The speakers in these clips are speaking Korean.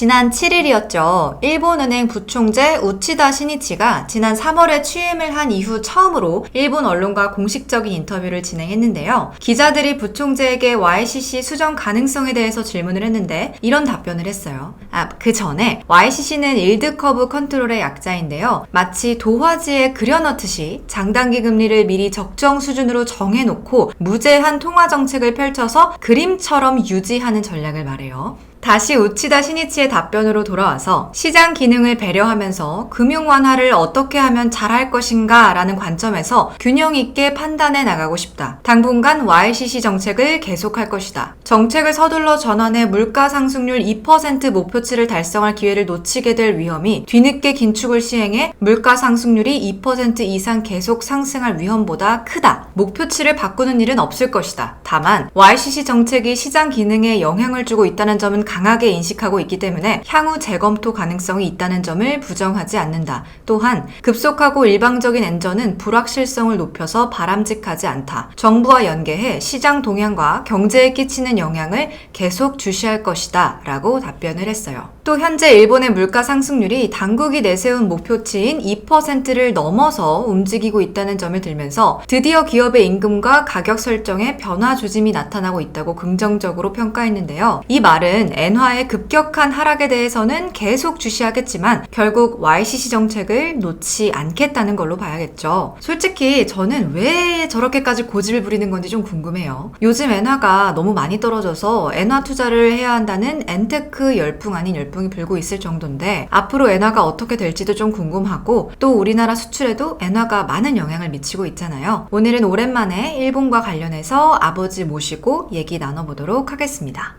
지난 7일이었죠. 일본은행 부총재 우치다 시니치가 지난 3월에 취임을 한 이후 처음으로 일본 언론과 공식적인 인터뷰를 진행했는데요. 기자들이 부총재에게 YCC 수정 가능성에 대해서 질문을 했는데 이런 답변을 했어요. 그 전에 YCC는 일드 커브 컨트롤의 약자인데요. 마치 도화지에 그려넣듯이 장단기 금리를 미리 적정 수준으로 정해놓고 무제한 통화 정책을 펼쳐서 그림처럼 유지하는 전략을 말해요. 다시 우치다 시니치의 답변으로 돌아와서 시장 기능을 배려하면서 금융 완화를 어떻게 하면 잘할 것인가 라는 관점에서 균형 있게 판단해 나가고 싶다. 당분간 YCC 정책을 계속할 것이다. 정책을 서둘러 전환해 물가 상승률 2% 목표치를 달성할 기회를 놓치게 될 위험이 뒤늦게 긴축을 시행해 물가 상승률이 2% 이상 계속 상승할 위험보다 크다. 목표치를 바꾸는 일은 없을 것이다. 다만 YCC 정책이 시장 기능에 영향을 주고 있다는 점은 강하게 인식하고 있기 때문에 향후 재검토 가능성이 있다는 점을 부정하지 않는다. 또한 급속하고 일방적인 엔저는 불확실성을 높여서 바람직하지 않다. 정부와 연계해 시장 동향과 경제에 끼치는 영향을 계속 주시할 것이다 라고 답변을 했어요. 또 현재 일본의 물가 상승률이 당국이 내세운 목표치인 2%를 넘어서 움직이고 있다는 점을 들면서 드디어 기업의 임금과 가격 설정에 변화 조짐이 나타나고 있다고 긍정적으로 평가했는데요. 이 말은 엔화의 급격한 하락에 대해서는 계속 주시하겠지만 결국 YCC 정책을 놓지 않겠다는 걸로 봐야겠죠. 솔직히 저는 왜 저렇게까지 고집을 부리는 건지 좀 궁금해요. 요즘 엔화가 너무 많이 떨어져서 엔화 투자를 해야 한다는 엔테크 열풍 아닌 열풍이 불고 있을 정도인데 앞으로 엔화가 어떻게 될지도 좀 궁금하고 또 우리나라 수출에도 엔화가 많은 영향을 미치고 있잖아요. 오늘은 오랜만에 일본과 관련해서 아버지 모시고 얘기 나눠보도록 하겠습니다.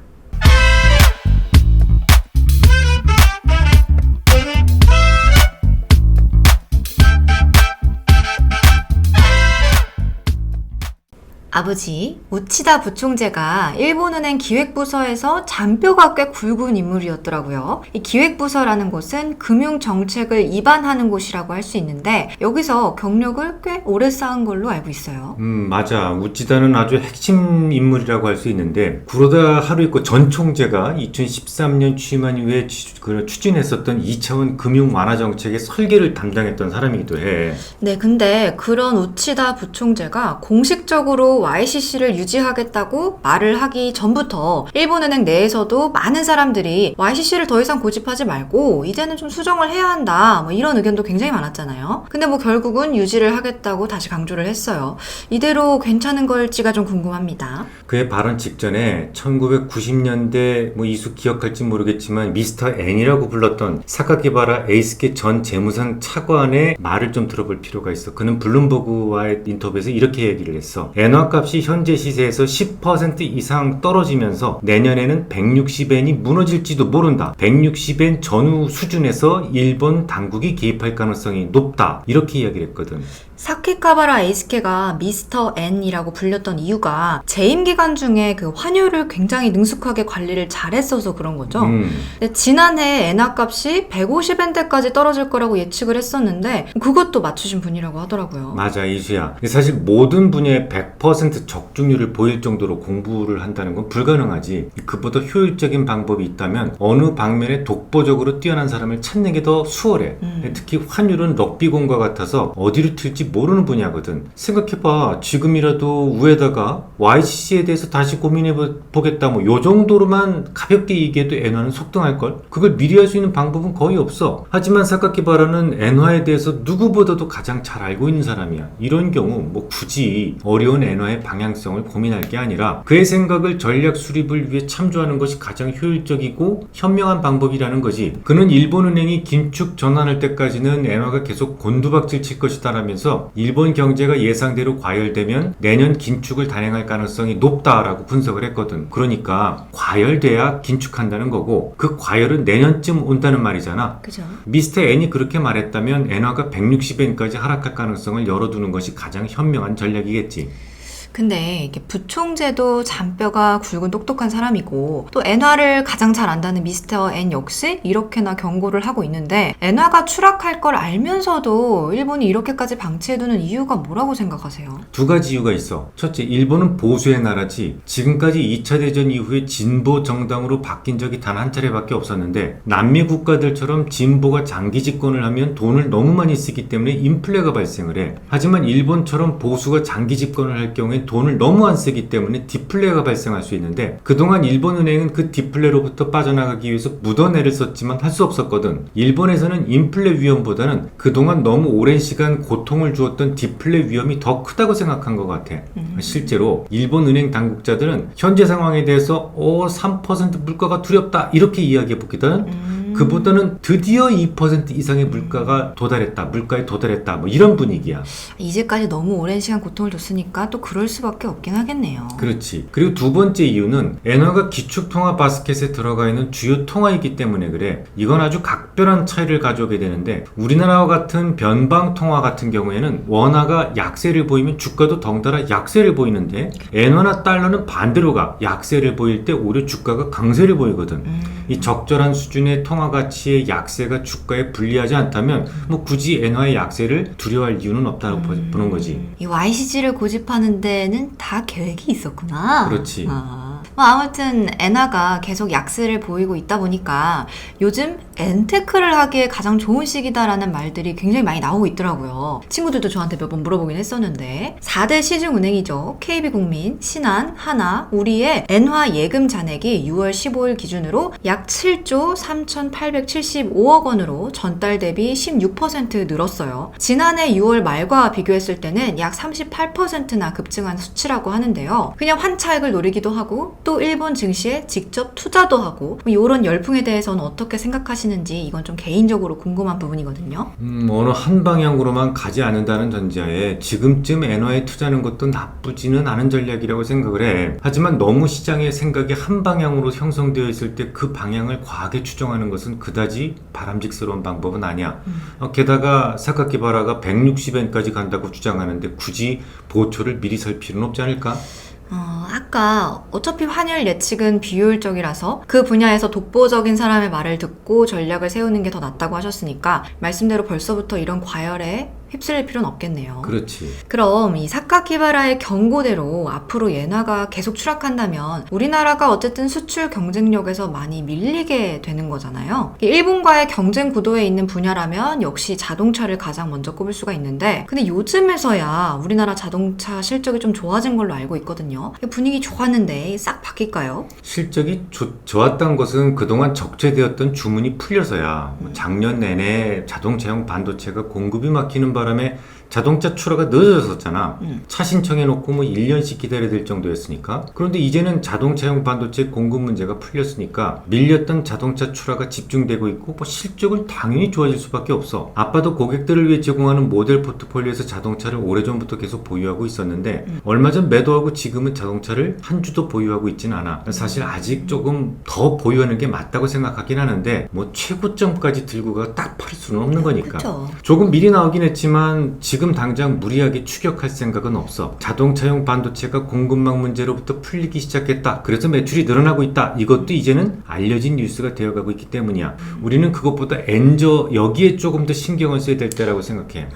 아버지 우치다 부총재가 일본은행 기획부서에서 잔뼈가 꽤 굵은 인물이었더라고요. 이 기획부서라는 곳은 금융정책을 입안하는 곳이라고 할 수 있는데 여기서 경력을 꽤 오래 쌓은 걸로 알고 있어요. 맞아. 우치다는 아주 핵심 인물이라고 할 수 있는데 구로다 하루이코 전 총재가 2013년 취임한 이후에 추진했었던 2차원 금융 완화 정책의 설계를 담당했던 사람이기도 해. 네, 근데 그런 우치다 부총재가 공식적으로 YCC를 유지하겠다고 말을 하기 전부터 일본은행 내에서도 많은 사람들이 YCC를 더 이상 고집하지 말고 이제는 좀 수정을 해야 한다 뭐 이런 의견도 굉장히 많았잖아요. 근데 뭐 결국은 유지를 하겠다고 다시 강조를 했어요. 이대로 괜찮은 걸지가 좀 궁금합니다. 그의 발언 직전에 1990년대 이수 기억할지 모르겠지만 미스터 N이라고 불렀던 사카키바라 에이스케 전 재무상 차관의 말을 좀 들어볼 필요가 있어. 그는 블룸버그와의 인터뷰에서 이렇게 얘기를 했어. 엔화 값이 현재 시세에서 10% 이상 떨어지면서 내년에는 160엔이 무너질지도 모른다. 160엔 전후 수준에서 일본 당국이 개입할 가능성이 높다. 이렇게 이야기를 했거든. 사키카바라 에이스케가 미스터 N이라고 불렸던 이유가 재임 기간 중에 그 환율을 굉장히 능숙하게 관리를 잘했어서 그런 거죠. 근데 지난해 엔화 값이 150엔대까지 떨어질 거라고 예측을 했었는데 그것도 맞추신 분이라고 하더라고요. 맞아, 이수야. 사실 모든 분야에 100% 적중률을 보일 정도로 공부를 한다는 건 불가능하지. 그보다 효율적인 방법이 있다면 어느 방면에 독보적으로 뛰어난 사람을 찾는 게 더 수월해. 특히 환율은 럭비공과 같아서 어디로 튈지 모르는 분야거든. 생각해봐. 지금이라도 위에다가 YCC에 대해서 다시 고민해보겠다 요 정도로만 가볍게 얘기해도 엔화는 속등할걸? 그걸 미리 할 수 있는 방법은 거의 없어. 하지만 사카키바라는 엔화에 대해서 누구보다도 가장 잘 알고 있는 사람이야. 이런 경우 굳이 어려운 엔화의 방향성을 고민할 게 아니라 그의 생각을 전략 수립을 위해 참조하는 것이 가장 효율적이고 현명한 방법이라는 거지. 그는 일본은행이 긴축 전환할 때까지는 엔화가 계속 곤두박질 칠 것이다 라면서 일본 경제가 예상대로 과열되면 내년 긴축을 단행할 가능성이 높다라고 분석을 했거든. 그러니까 과열돼야 긴축한다는 거고 그 과열은 내년쯤 온다는 말이잖아. 그죠? 미스터 N이 그렇게 말했다면 엔화가 160엔까지 하락할 가능성을 열어두는 것이 가장 현명한 전략이겠지. 근데 이게 부총재도 잔뼈가 굵은 똑똑한 사람이고 또 엔화를 가장 잘 안다는 미스터 N 역시 이렇게나 경고를 하고 있는데 엔화가 추락할 걸 알면서도 일본이 이렇게까지 방치해두는 이유가 뭐라고 생각하세요? 두 가지 이유가 있어. 첫째, 일본은 보수의 나라지 지금까지 2차 대전 이후에 진보 정당으로 바뀐 적이 단 한 차례밖에 없었는데 남미 국가들처럼 진보가 장기 집권을 하면 돈을 너무 많이 쓰기 때문에 인플레가 발생을 해. 하지만 일본처럼 보수가 장기 집권을 할 경우에 돈을 너무 안 쓰기 때문에 디플레가 발생할 수 있는데 그동안 일본은행은 그 디플레로부터 빠져나가기 위해서 묻어내를 썼지만 할 수 없었거든. 일본에서는 인플레 위험보다는 그동안 너무 오랜 시간 고통을 주었던 디플레 위험이 더 크다고 생각한 것 같아. 실제로 일본 은행 당국자들은 현재 상황에 대해서 3% 물가가 두렵다 이렇게 이야기해보거든. 그보다는 드디어 2% 이상의 물가에 도달했다 뭐 이런 분위기야. 이제까지 너무 오랜 시간 고통을 줬으니까 또 그럴 수밖에 없긴 하겠네요. 그렇지. 그리고 두 번째 이유는 엔화가 기축통화 바스켓에 들어가 있는 주요 통화이기 때문에 그래. 이건 아주 각별한 차이를 가져오게 되는데 우리나라와 같은 변방통화 같은 경우에는 원화가 약세를 보이면 주가도 덩달아 약세를 보이는데 엔화나 달러는 반대로 가. 약세를 보일 때 오히려 주가가 강세를 보이거든. 이 적절한 수준의 통화 가치의 약세가 주가에 불리하지 않다면 뭐 굳이 엔화의 약세를 두려워할 이유는 없다고 보는 거지. 이 YCG를 고집하는 데는 다 계획이 있었구나. 그렇지. 아무튼 엔화가 계속 약세를 보이고 있다 보니까 요즘 엔테크를 하기에 가장 좋은 시기다라는 말들이 굉장히 많이 나오고 있더라고요. 친구들도 저한테 몇 번 물어보긴 했었는데 4대 시중은행이죠. KB국민, 신한, 하나, 우리의 엔화 예금 잔액이 6월 15일 기준으로 약 7조 3,875억 원으로 전달 대비 16% 늘었어요. 지난해 6월 말과 비교했을 때는 약 38%나 급증한 수치라고 하는데요. 그냥 환차익을 노리기도 하고 또 일본 증시에 직접 투자도 하고 이런 열풍에 대해서는 어떻게 생각하시는지 이건 좀 개인적으로 궁금한 부분이거든요. 어느 한 방향으로만 가지 않는다는 전제하에 지금쯤 엔화에 투자하는 것도 나쁘지는 않은 전략이라고 생각을 해. 하지만 너무 시장의 생각이 한 방향으로 형성되어 있을 때 그 방향을 과하게 추정하는 것은 그다지 바람직스러운 방법은 아니야. 게다가 사카키바라가 160엔까지 간다고 주장하는데 굳이 보초를 미리 살 필요는 없지 않을까? 아까 어차피 환율 예측은 비효율적이라서 그 분야에서 독보적인 사람의 말을 듣고 전략을 세우는 게 더 낫다고 하셨으니까 말씀대로 벌써부터 이런 과열에 휩쓸릴 필요는 없겠네요. 그렇지. 그럼 이 사카키바라의 경고대로 앞으로 엔화가 계속 추락한다면 우리나라가 어쨌든 수출 경쟁력에서 많이 밀리게 되는 거잖아요. 일본과의 경쟁 구도에 있는 분야라면 역시 자동차를 가장 먼저 꼽을 수가 있는데 근데 요즘에서야 우리나라 자동차 실적이 좀 좋아진 걸로 알고 있거든요. 분위기 좋았는데 싹 바뀔까요? 실적이 좋았던 것은 그동안 적재되었던 주문이 풀려서야. 작년 내내 자동차용 반도체가 공급이 막히는 바람에 자동차 출하가 늦어졌었잖아. 차 신청해놓고 1년씩 기다려야 될 정도였으니까. 그런데 이제는 자동차용 반도체 공급 문제가 풀렸으니까 밀렸던 자동차 출하가 집중되고 있고 실적은 당연히 좋아질 수밖에 없어. 아빠도 고객들을 위해 제공하는 모델 포트폴리오에서 자동차를 오래전부터 계속 보유하고 있었는데 얼마 전 매도하고 지금은 자동차를 한 주도 보유하고 있진 않아. 사실 아직 조금 더 보유하는 게 맞다고 생각하긴 하는데 최고점까지 들고 가 딱 팔 수는 없는 거니까. 그쵸. 조금 미리 나오긴 했지만 지금 당장 무리하게 추격할 생각은 없어. 자동차용 반도체가 공급망 문제로부터 풀리기 시작했다. 그래서 매출이 늘어나고 있다. 이것도 이제는 알려진 뉴스가 되어가고 있기 때문이야. 우리는 그것보다 여기에 조금 더 신경을 써야 될 때라고 생각해.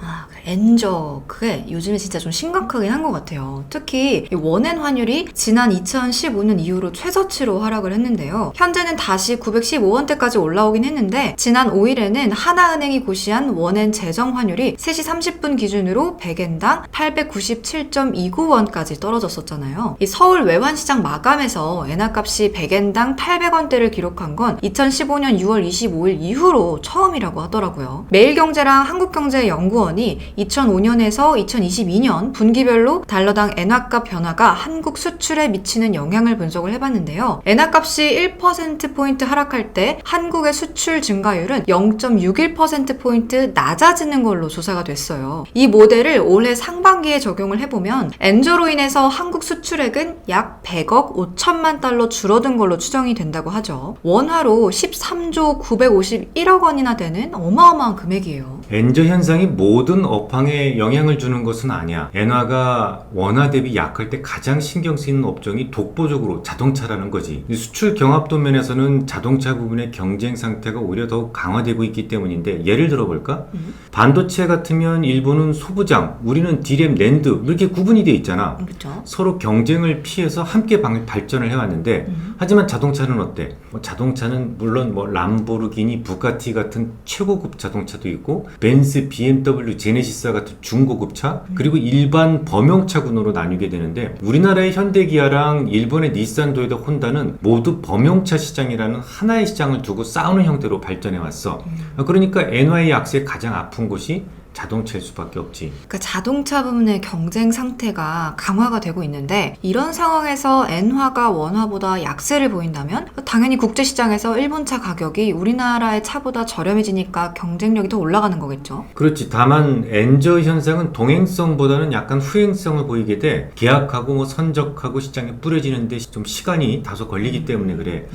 엔저 그게 요즘에 진짜 좀 심각하긴 한 것 같아요. 특히 원엔 환율이 지난 2015년 이후로 최저치로 하락을 했는데요. 현재는 다시 915원대까지 올라오긴 했는데 지난 5일에는 하나은행이 고시한 원엔 재정 환율이 3시 30분 기준으로 100엔당 897.29원까지 떨어졌었잖아요. 이 서울 외환시장 마감에서 엔화값이 100엔당 800원대를 기록한 건 2015년 6월 25일 이후로 처음이라고 하더라고요. 매일경제랑 한국경제연구원이 2005년에서 2022년 분기별로 달러당 엔화값 변화가 한국 수출에 미치는 영향을 분석을 해봤는데요. 엔화값이 1%포인트 하락할 때 한국의 수출 증가율은 0.61%포인트 낮아지는 걸로 조사가 됐어요. 이 모델을 올해 상반기에 적용을 해보면 엔저로 인해서 한국 수출액은 약 100억 5천만 달러 줄어든 걸로 추정이 된다고 하죠. 원화로 13조 951억 원이나 되는 어마어마한 금액이에요. 엔저 현상이 모든 업황에 영향을 주는 것은 아니야. 엔화가 원화 대비 약할 때 가장 신경 쓰이는 업종이 독보적으로 자동차라는 거지. 수출 경합도 면에서는 자동차 부분의 경쟁 상태가 오히려 더욱 강화되고 있기 때문인데, 예를 들어볼까? 반도체 같으면 일본은 소부장, 우리는 디램, 낸드 이렇게 구분이 돼 있잖아. 그렇죠. 서로 경쟁을 피해서 함께 발전을 해왔는데, 하지만 자동차는 어때? 자동차는 물론 람보르기니, 부가티 같은 최고급 자동차도 있고, 벤츠, BMW, 제네시스 같은 중고급 차, 그리고 일반 범용차군으로 나뉘게 되는데, 우리나라의 현대기아랑 일본의 닛산, 도요타, 혼다는 모두 범용차 시장이라는 하나의 시장을 두고 싸우는 형태로 발전해 왔어. 그러니까 엔화의 약세에 가장 아픈 곳이 자동차일 수밖에 없지. 그러니까 자동차 부분의 경쟁 상태가 강화가 되고 있는데, 이런 상황에서 엔화가 원화보다 약세를 보인다면 당연히 국제시장에서 일본차 가격이 우리나라의 차보다 저렴해지니까 경쟁력이 더 올라가는 거겠죠. 그렇지. 다만 엔저 현상은 동행성보다는 약간 후행성을 보이게 돼. 계약하고 선적하고 시장에 뿌려지는데 좀 시간이 다소 걸리기 때문에 그래.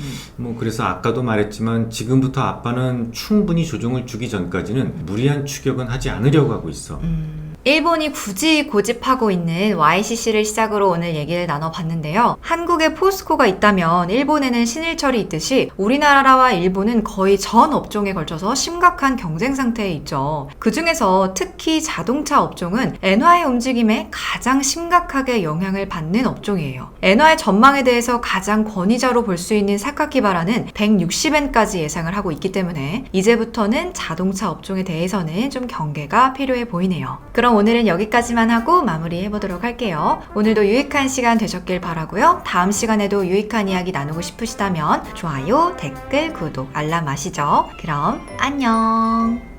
그래서 아까도 말했지만 지금부터 아빠는 충분히 조정을 주기 전까지는 무리한 추격은 하지 않으려고 하고 있어. 일본이 굳이 고집하고 있는 YCC를 시작으로 오늘 얘기를 나눠봤는데요. 한국에 포스코가 있다면 일본에는 신일철이 있듯이 우리나라와 일본은 거의 전 업종에 걸쳐서 심각한 경쟁 상태에 있죠. 그 중에서 특히 자동차 업종은 엔화의 움직임에 가장 심각하게 영향을 받는 업종이에요. 엔화의 전망에 대해서 가장 권위자로 볼 수 있는 사카키바라는 160엔까지 예상을 하고 있기 때문에 이제부터는 자동차 업종에 대해서는 좀 경계가 필요해 보이네요. 그럼 오늘은 여기까지만 하고 마무리해보도록 할게요. 오늘도 유익한 시간 되셨길 바라고요. 다음 시간에도 유익한 이야기 나누고 싶으시다면 좋아요, 댓글, 구독, 알람 아시죠? 그럼 안녕!